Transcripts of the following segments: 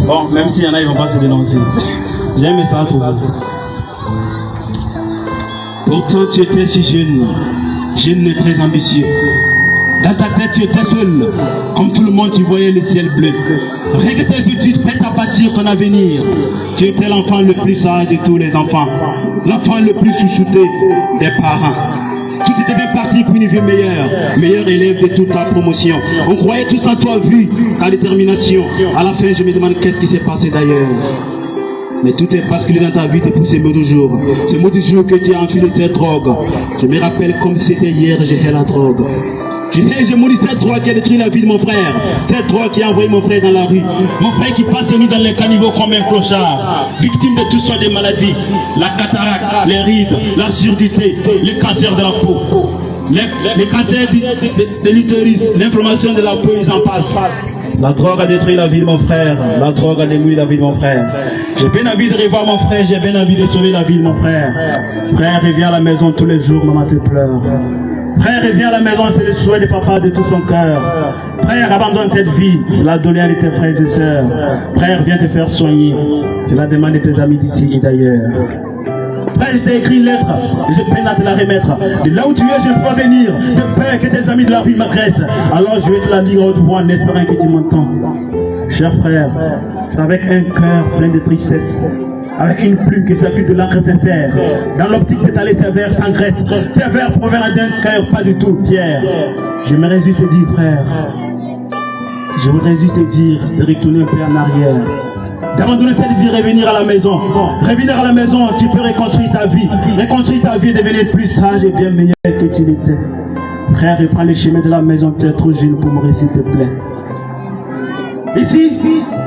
Bon, même s'il y en a, ils ne vont pas se dénoncer. J'ai un message pour vous. Pourtant, tu étais si jeune et très ambitieux. Dans ta tête, tu étais seul. Comme tout le monde, tu voyais le ciel bleu. Rien que tes études prêtes à bâtir ton avenir. Tu étais l'enfant le plus sage de tous les enfants. L'enfant le plus chouchouté des parents. Tout était bien parti pour une vie meilleure. Meilleur élève de toute ta promotion. On croyait tous en toi, vu ta détermination. À la fin, je me demande qu'est-ce qui s'est passé d'ailleurs. Mais tout est basculé dans ta vie depuis ces mots du jour. Ce mot du jour que tu as enfilé cette drogue. Je me rappelle comme si c'était hier, j'ai fait la drogue. J'ai mouru cette drogue qui a détruit la vie de mon frère. Cette drogue qui a envoyé mon frère dans la rue. Mon frère qui passe nu dans les caniveaux comme un clochard. Victime de toutes sortes de maladies. La cataracte, les rides, la surdité, le cancer de la peau. Les cancers de l'utérus, l'inflammation de la peau, ils en passent. La drogue a détruit la vie de mon frère. La drogue a détruit la vie de mon frère. J'ai bien envie de revoir mon frère. J'ai bien envie de sauver la vie de mon frère. Frère, reviens à la maison tous les jours, maman te pleure. Frère, reviens à la maison, c'est le souhait de papa de tout son cœur. Frère, abandonne cette vie, c'est la doléance de tes frères et sœurs. Frère, viens te faire soigner, c'est la demande de tes amis d'ici et d'ailleurs. Frère, je t'ai écrit une lettre, et je peine à te la remettre. De là où tu es, je ne peux pas venir. Je peur que tes amis de la rue m'agressent. Alors je vais te la lire à haute voix en espérant que tu m'entends. Cher frère, c'est avec un cœur plein de tristesse, avec une plume qui s'occupe de l'encre sincère, dans l'optique d'étaler ces vers sans graisse, ces vers provenant d'un cœur pas du tout tiers. J'aimerais juste te dire, frère, je voudrais juste te dire de retourner un peu en arrière, d'abandonner cette vie, revenir à la maison. Revenir à la maison, tu peux reconstruire ta vie et devenir plus sage et bien meilleur que tu l'étais. Frère, reprends les chemins de la maison, tu es trop jeune pour mourir s'il te plaît. Ici,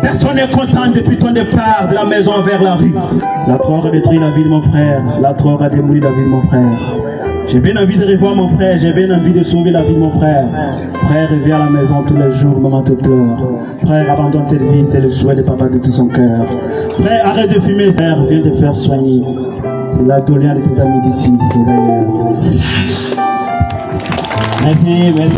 personne n'est content depuis ton départ de la maison vers la rue. La drogue a détruit la vie de mon frère. La drogue a démoli la vie de mon frère. J'ai bien envie de revoir mon frère. J'ai bien envie de sauver la vie de mon frère. Frère, reviens à la maison tous les jours, maman te pleure. Frère, abandonne cette vie, c'est le souhait de papa de tout son cœur. Frère, arrête de fumer. Frère, viens te faire soigner. C'est la doléance de tes amis d'ici, c'est d'ailleurs. Merci, merci.